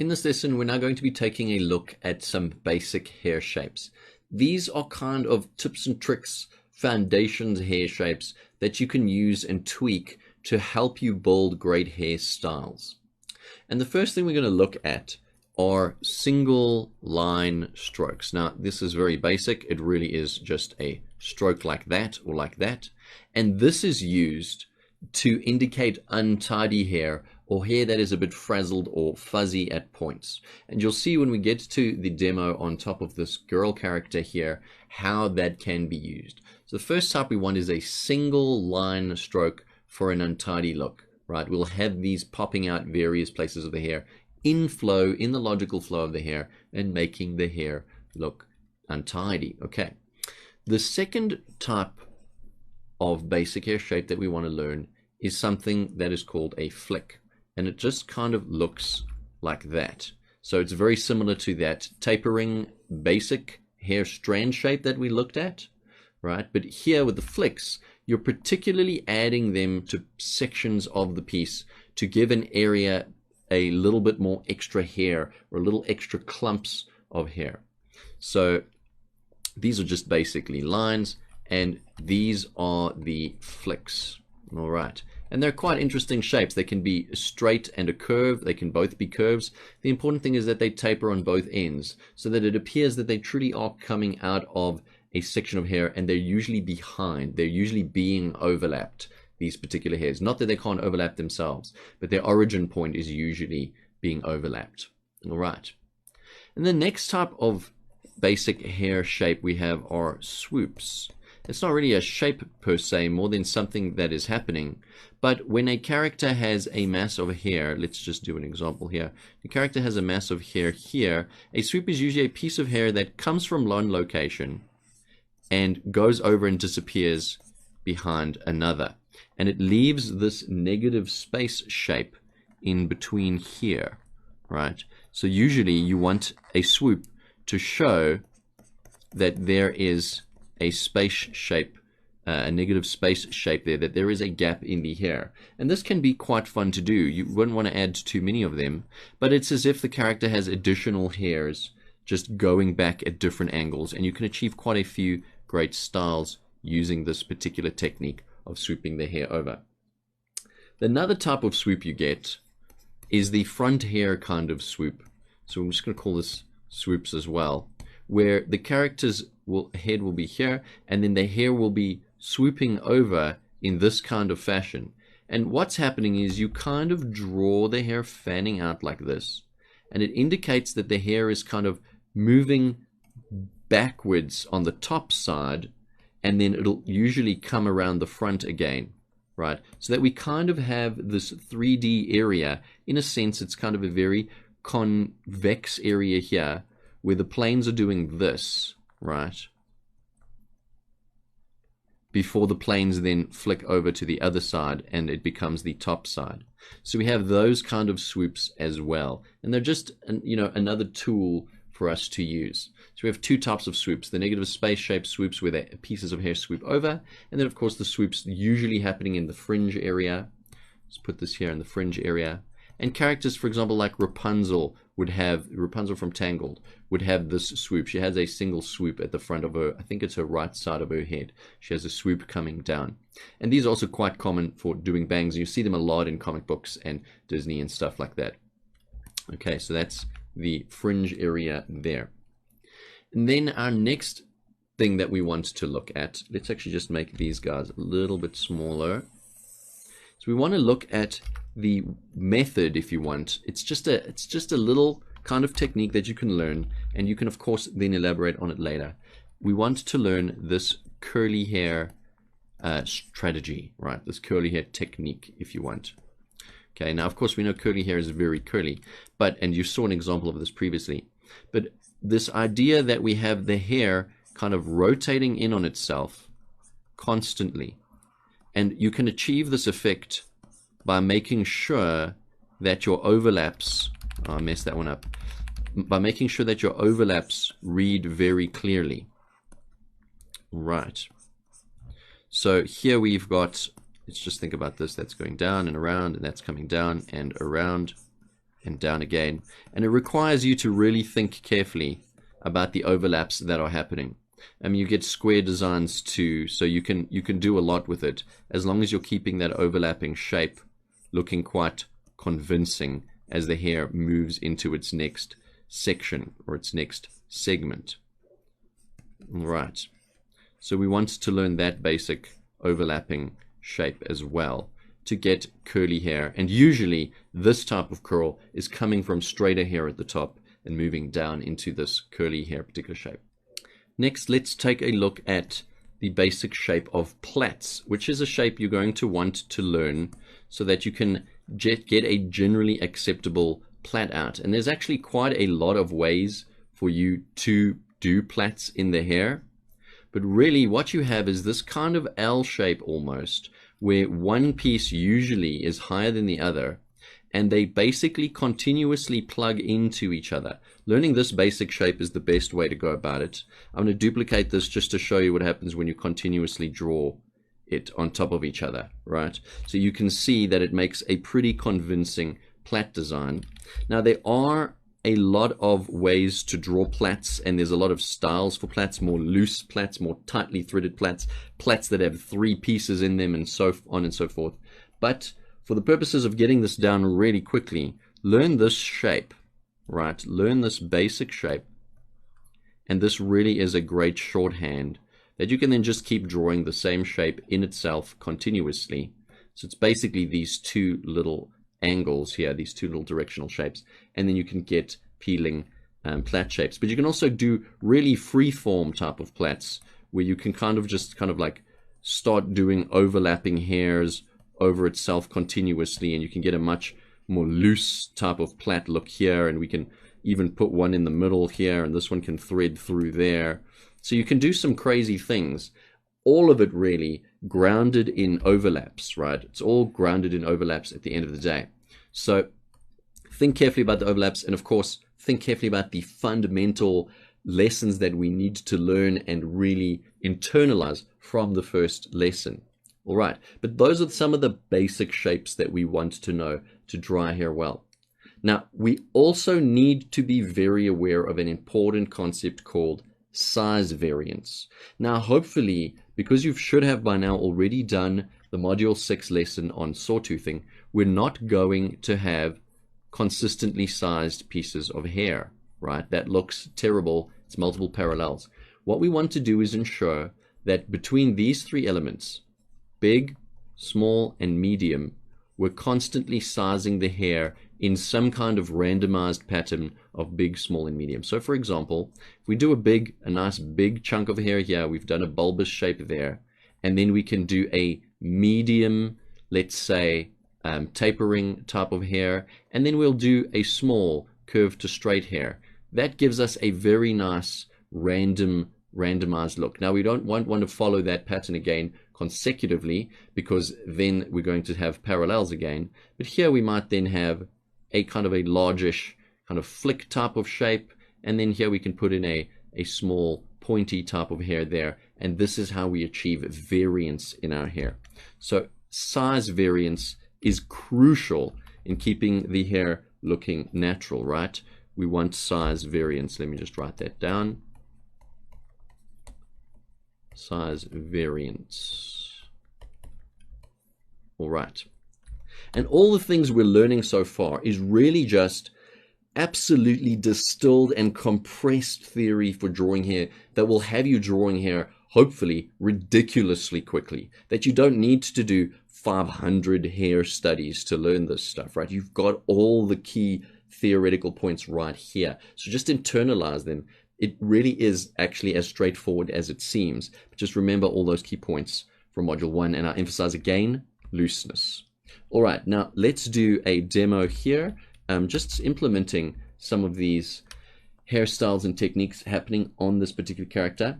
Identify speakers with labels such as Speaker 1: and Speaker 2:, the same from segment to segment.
Speaker 1: In this lesson, we're now going to be taking a look at some basic hair shapes. These are kind of tips and tricks, foundations hair shapes that you can use and tweak to help you build great hairstyles. And the first thing we're going to look at are single line strokes. Now, this is very basic. It really is just a stroke like that or like that. And this is used to indicate untidy hair or hair that is a bit frazzled or fuzzy at points. And you'll see when we get to the demo on top of this girl character here, how that can be used. So the first type we want is a single line stroke for an untidy look, right? We'll have these popping out various places of the hair in flow, in the logical flow of the hair, and making the hair look untidy. Okay. The second type of basic hair shape that we want to learn is something that is called a flick. And it just kind of looks like that. So it's very similar to that tapering basic hair strand shape that we looked at, right? But here with the flicks, you're particularly adding them to sections of the piece to give an area a little bit more extra hair or a little extra clumps of hair. So these are just basically lines, and these are the flicks. All right. And they're quite interesting shapes. They can be a straight and a curve. They can both be curves. The important thing is that they taper on both ends so that it appears that they truly are coming out of a section of hair, and they're usually behind. They're usually being overlapped, these particular hairs. Not that they can't overlap themselves, but their origin point is usually being overlapped. All right. And the next type of basic hair shape we have are swoops. It's not really a shape per se, more than something that is happening. But when a character has a mass of hair, let's just do an example here. The character has a mass of hair here. A swoop is usually a piece of hair that comes from one location and goes over and disappears behind another. And it leaves this negative space shape in between here, right? So usually you want a swoop to show that there is a space shape, a negative space shape there, that there is a gap in the hair. And this can be quite fun to do. You wouldn't want to add too many of them, but it's as if the character has additional hairs just going back at different angles, and you can achieve quite a few great styles using this particular technique of swooping the hair over. Another type of swoop you get is the front hair kind of swoop. So I'm just going to call this swoops as well, where the character's head will be here, and then the hair will be swooping over in this kind of fashion. And what's happening is you kind of draw the hair fanning out like this, and it indicates that the hair is kind of moving backwards on the top side, and then it'll usually come around the front again, right? So that we kind of have this 3D area. In a sense, it's kind of a very convex area here where the planes are doing this, right? Before the planes then flick over to the other side and it becomes the top side. So we have those kind of swoops as well. And they're just, another tool for us to use. So we have two types of swoops: the negative space shape swoops where the pieces of hair swoop over, and then of course the swoops usually happening in the fringe area. Let's put this here in the fringe area. And characters, for example, like Rapunzel from Tangled would have this swoop. She has a single swoop at the front of her, I think it's her right side of her head. She has a swoop coming down. And these are also quite common for doing bangs. You see them a lot in comic books and Disney and stuff like that. Okay, so that's the fringe area there. And then our next thing that we want to look at, let's actually just make these guys a little bit smaller. So we want to look at the method, if you want. It's just a little kind of technique that you can learn, and you can of course then elaborate on it later. We want to learn this curly hair strategy, right? This curly hair technique, if you want. Okay, now of course we know curly hair is very curly, and you saw an example of this previously. But this idea that we have the hair kind of rotating in on itself constantly, and you can achieve this effect by making sure that your overlaps, oh, I messed that one up, by making sure that your overlaps read very clearly. Right. So here we've got, let's just think about this, that's going down and around, and that's coming down and around. and down again. And it requires you to really think carefully about the overlaps that are happening. You get square designs too, so you can do a lot with it as long as you're keeping that overlapping shape looking quite convincing as the hair moves into its next section or its next segment. Right. So we want to learn that basic overlapping shape as well to get curly hair. And usually this type of curl is coming from straighter hair at the top and moving down into this curly hair particular shape. Next, let's take a look at the basic shape of plaits, which is a shape you're going to want to learn so that you can get a generally acceptable plait out. And there's actually quite a lot of ways for you to do plaits in the hair. But really what you have is this kind of L shape almost, where one piece usually is higher than the other, and they basically continuously plug into each other. Learning this basic shape is the best way to go about it. I'm going to duplicate this just to show you what happens when you continuously draw it on top of each other, right? So you can see that it makes a pretty convincing plait design. Now there are a lot of ways to draw plaits, and there's a lot of styles for plaits, more loose plaits, more tightly threaded plaits, plaits that have 3 pieces in them, and so on and so forth. But for the purposes of getting this down really quickly, learn this shape, right? Learn this basic shape, and this really is a great shorthand that you can then just keep drawing the same shape in itself continuously. So it's basically these 2 little angles here, these 2 little directional shapes, and then you can get peeling plait shapes. But you can also do really free form type of plaits where you can kind of like start doing overlapping hairs over itself continuously, and you can get a much more loose type of plait look here, and we can even put one in the middle here, and this one can thread through there. So you can do some crazy things, all of it really grounded in overlaps, right? It's all grounded in overlaps at the end of the day. So think carefully about the overlaps, and of course think carefully about the fundamental lessons that we need to learn and really internalize from the first lesson. All right, but those are some of the basic shapes that we want to know to dry hair well. Now, we also need to be very aware of an important concept called size variance. Now, hopefully, because you should have by now already done the Module 6 lesson on sawtoothing, we're not going to have consistently sized pieces of hair, right? That looks terrible. It's multiple parallels. What we want to do is ensure that between these 3 elements, big, small, and medium, we're constantly sizing the hair in some kind of randomized pattern of big, small, and medium. So for example, if we do a nice big chunk of hair here, we've done a bulbous shape there, and then we can do a medium, let's say, tapering type of hair, and then we'll do a small curve to straight hair. That gives us a very nice randomized look. Now we don't want to follow that pattern again consecutively, because then we're going to have parallels again. But here we might then have a kind of a largish kind of flick type of shape, and then here we can put in a small pointy type of hair there, and this is how we achieve variance in our hair. So size variance is crucial in keeping the hair looking natural, right? We want size variance. Let me just write that down. Size variance. All right. And all the things we're learning so far is really just absolutely distilled and compressed theory for drawing hair that will have you drawing hair, hopefully, ridiculously quickly. That you don't need to do 500 hair studies to learn this stuff, right? You've got all the key theoretical points right here. So just internalize them. It really is actually as straightforward as it seems. But just remember all those key points from Module 1, and I emphasize again, looseness. All right, now let's do a demo here, just implementing some of these hairstyles and techniques happening on this particular character.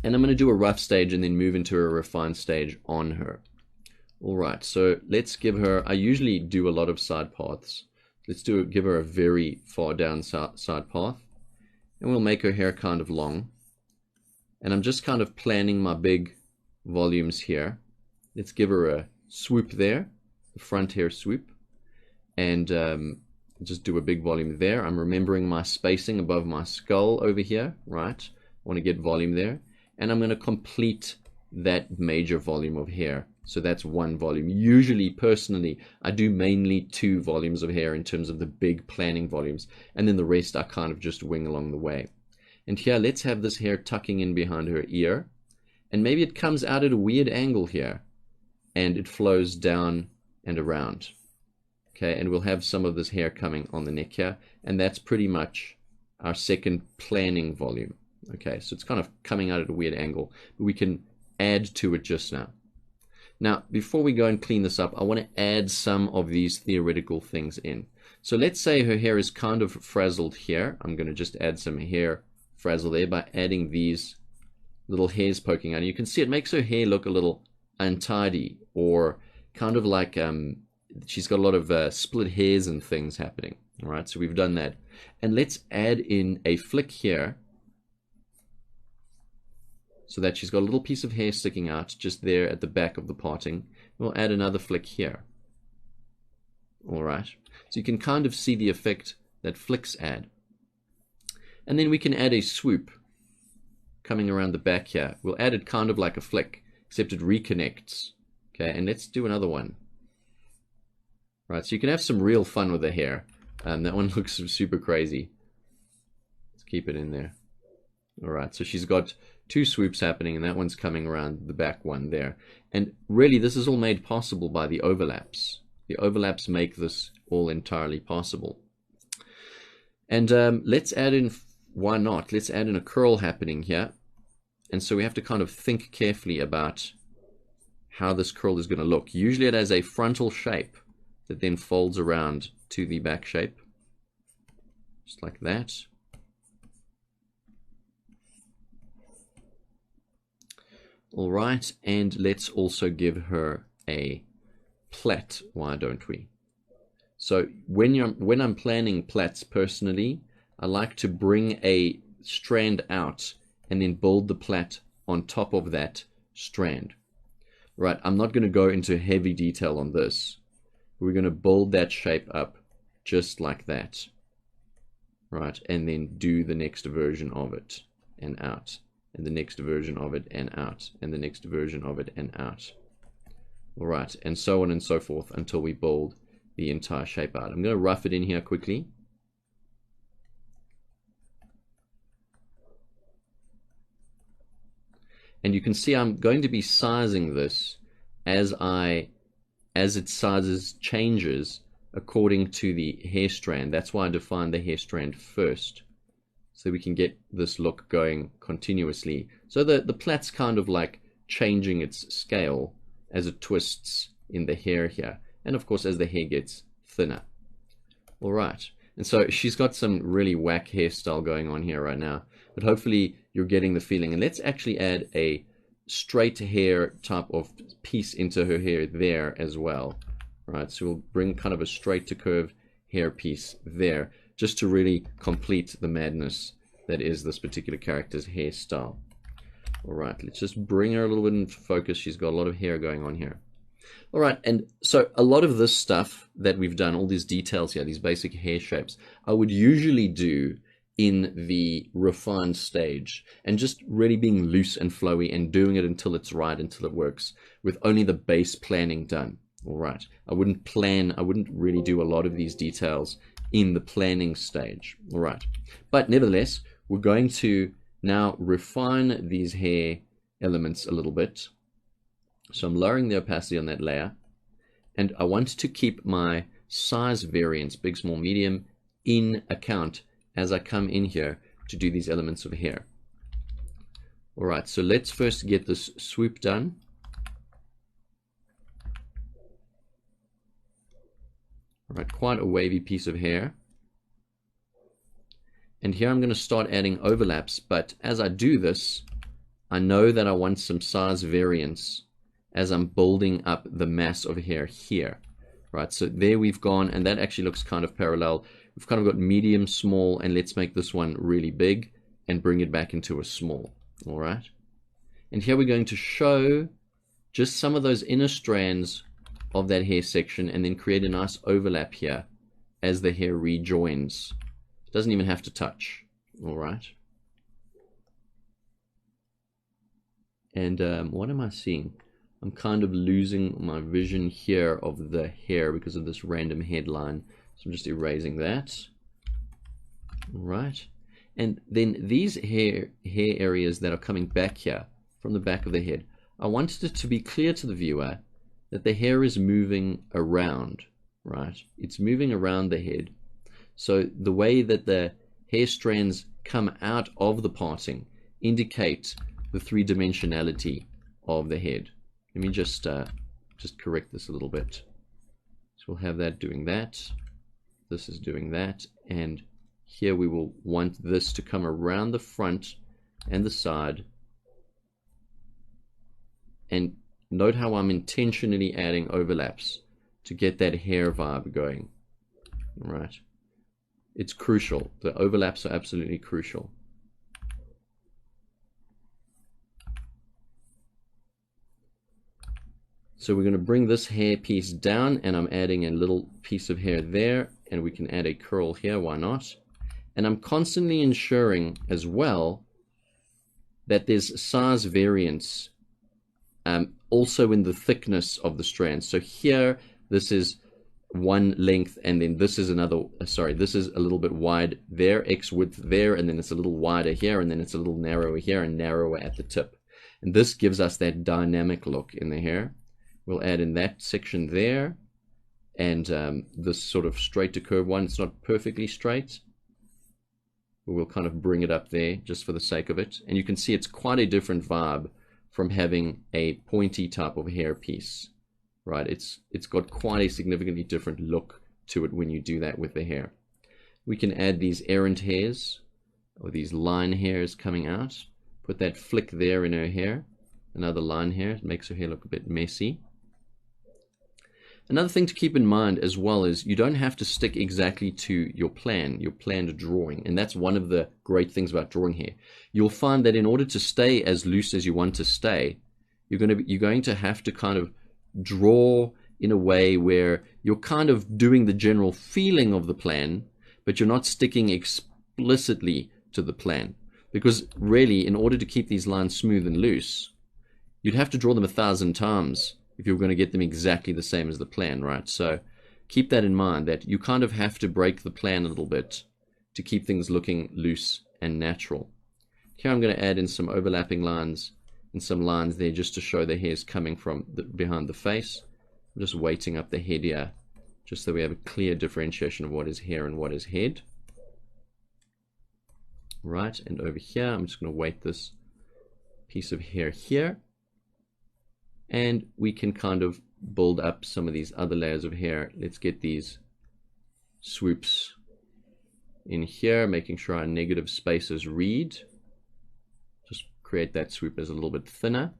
Speaker 1: And I'm going to do a rough stage and then move into a refined stage on her. All right, so let's give her, I usually do a lot of side paths. Let's give her a very far down side path. And we'll make her hair kind of long. And I'm just kind of planning my big volumes here. Let's give her a swoop there, the front hair swoop. And just do a big volume there. I'm remembering my spacing above my skull over here, right? I want to get volume there. And I'm going to complete that major volume of hair. So that's one volume. Usually, personally, I do mainly 2 volumes of hair in terms of the big planning volumes. And then the rest I kind of just wing along the way. And here, let's have this hair tucking in behind her ear. And maybe it comes out at a weird angle here. And it flows down and around. Okay, and we'll have some of this hair coming on the neck here. And that's pretty much our second planning volume. Okay, so it's kind of coming out at a weird angle. But we can add to it just now. Now, before we go and clean this up, I want to add some of these theoretical things in. So let's say her hair is kind of frazzled here. I'm going to just add some hair frazzle there by adding these little hairs poking out. You can see it makes her hair look a little untidy, or kind of like she's got a lot of split hairs and things happening. All right, so we've done that. And let's add in a flick here, so that she's got a little piece of hair sticking out just there at the back of the parting. We'll add another flick here. All right, so you can kind of see the effect that flicks add. And then we can add a swoop coming around the back here. We'll add it kind of like a flick, except it reconnects. Okay, and let's do another one. Right, so you can have some real fun with the hair. That one looks super crazy. Let's keep it in there. All right, so she's got 2 swoops happening, and that one's coming around the back one there. And really, this is all made possible by the overlaps. The overlaps make this all entirely possible. And let's add in, why not? Let's add in a curl happening here. And so we have to kind of think carefully about how this curl is going to look. Usually it has a frontal shape that then folds around to the back shape, just like that. All right, and let's also give her a plait, why don't we? So when I'm planning plaits personally, I like to bring a strand out and then build the plait on top of that strand. Right, I'm not going to go into heavy detail on this. We're going to build that shape up just like that. Right, and then do the next version of it and out. And the next version of it and out, and the next version of it and out. All right, and so on and so forth until we build the entire shape out. I'm going to rough it in here quickly. And you can see I'm going to be sizing this as its sizes changes according to the hair strand. That's why I define the hair strand first, so we can get this look going continuously. So the plait's kind of like changing its scale as it twists in the hair here. And of course, as the hair gets thinner. All right. And so she's got some really whack hairstyle going on here right now. But hopefully you're getting the feeling. And let's actually add a straight hair type of piece into her hair there as well. All right. So we'll bring kind of a straight to curved hair piece there, just to really complete the madness that is this particular character's hairstyle. All right, let's just bring her a little bit into focus. She's got a lot of hair going on here. All right, and so a lot of this stuff that we've done, all these details here, these basic hair shapes, I would usually do in the refined stage, and just really being loose and flowy and doing it until it's right, until it works, with only the base planning done. All right, I wouldn't really do a lot of these details in the planning stage. All right, but nevertheless, we're going to now refine these hair elements a little bit. So I'm lowering the opacity on that layer, and I want to keep my size variance, big, small, medium, in account as I come in here to do these elements of hair. All right, so let's first get this swoop done. All right, quite a wavy piece of hair. And here I'm going to start adding overlaps, but as I do this, I know that I want some size variance as I'm building up the mass of hair here. Right, so there we've gone, and that actually looks kind of parallel. We've kind of got medium, small, and let's make this one really big and bring it back into a small. All right, and here we're going to show just some of those inner strands of that hair section and then create a nice overlap here as the hair rejoins. It doesn't even have to touch. All right. And what am I seeing? I'm kind of losing my vision here of the hair because of this random headline. So I'm just erasing that. All right. And then these hair areas that are coming back here from the back of the head, I wanted it to be clear to the viewer that the hair is moving around, right? It's moving around the head. So the way that the hair strands come out of the parting indicate the three-dimensionality of the head. Let me just correct this a little bit. So we'll have that doing that. This is doing that. And here we will want this to come around the front and the side. And note how I'm intentionally adding overlaps to get that hair vibe going. All right. It's crucial. The overlaps are absolutely crucial. So we're going to bring this hair piece down, and I'm adding a little piece of hair there, and we can add a curl here, why not? And I'm constantly ensuring as well that there's size variance also in the thickness of the strands. So here, this is one length, and then this is another, sorry, this is a little bit wide there, X width there, and then it's a little wider here, and then it's a little narrower here and narrower at the tip. And this gives us that dynamic look in the hair. We'll add in that section there, and this sort of straight to curve one. It's not perfectly straight, but we'll kind of bring it up there just for the sake of it. And you can see it's quite a different vibe from having a pointy type of hair piece, right? It's got quite a significantly different look to it when you do that with the hair. We can add these errant hairs, or these line hairs coming out. Put that flick there in her hair. Another line hair. It makes her hair look a bit messy. Another thing to keep in mind as well is you don't have to stick exactly to your planned drawing. And that's one of the great things about drawing hair. You'll find that in order to stay as loose as you want to stay, you're going to have to kind of draw in a way where you're kind of doing the general feeling of the plan, but you're not sticking explicitly to the plan. Because really, in order to keep these lines smooth and loose, you'd have to draw them 1,000 times if you're going to get them exactly the same as the plan, right? So keep that in mind, that you kind of have to break the plan a little bit to keep things looking loose and natural. Here I'm going to add in some overlapping lines and some lines there just to show the hair's coming from behind the face. I'm just weighting up the head here, just so we have a clear differentiation of what is hair and what is head. Right, and over here, I'm just going to weight this piece of hair here. And we can kind of build up some of these other layers of hair. Let's get these swoops in here, making sure our negative spaces read. Just create that swoop as a little bit thinner.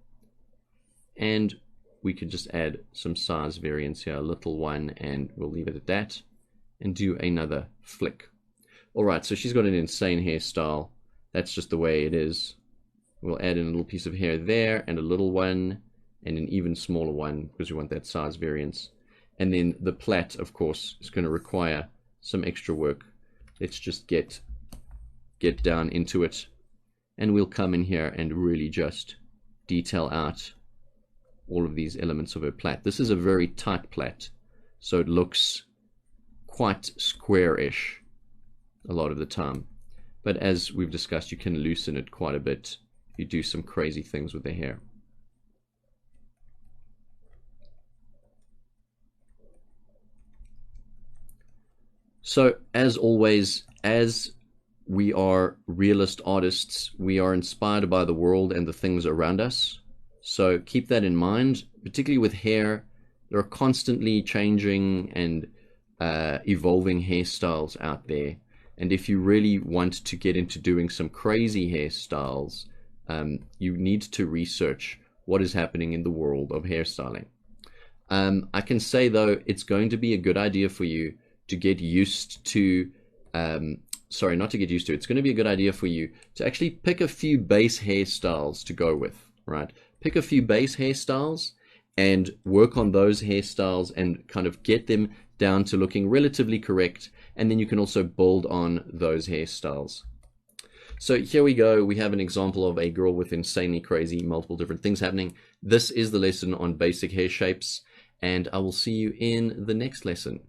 Speaker 1: And we could just add some size variance here, a little one, and we'll leave it at that. And do another flick. All right, so she's got an insane hairstyle. That's just the way it is. We'll add in a little piece of hair there, and a little one, and an even smaller one, because we want that size variance. And then the plait, of course, is going to require some extra work. Let's just get down into it, and we'll come in here and really just detail out all of these elements of her plait. This is a very tight plait, so it looks quite square-ish a lot of the time. But as we've discussed, you can loosen it quite a bit if you do some crazy things with the hair. So, as always, as we are realist artists, we are inspired by the world and the things around us. So keep that in mind, particularly with hair. There are constantly changing and evolving hairstyles out there. And if you really want to get into doing some crazy hairstyles, you need to research what is happening in the world of hairstyling. I can say, though, it's going to be a good idea for you to get used to, sorry, not to get used to, it's going to be a good idea for you to actually pick a few base hairstyles to go with, right? Pick a few base hairstyles and work on those hairstyles and kind of get them down to looking relatively correct, and then you can also build on those hairstyles. So here we go. We have an example of a girl with insanely crazy multiple different things happening. This is the lesson on basic hair shapes, and I will see you in the next lesson.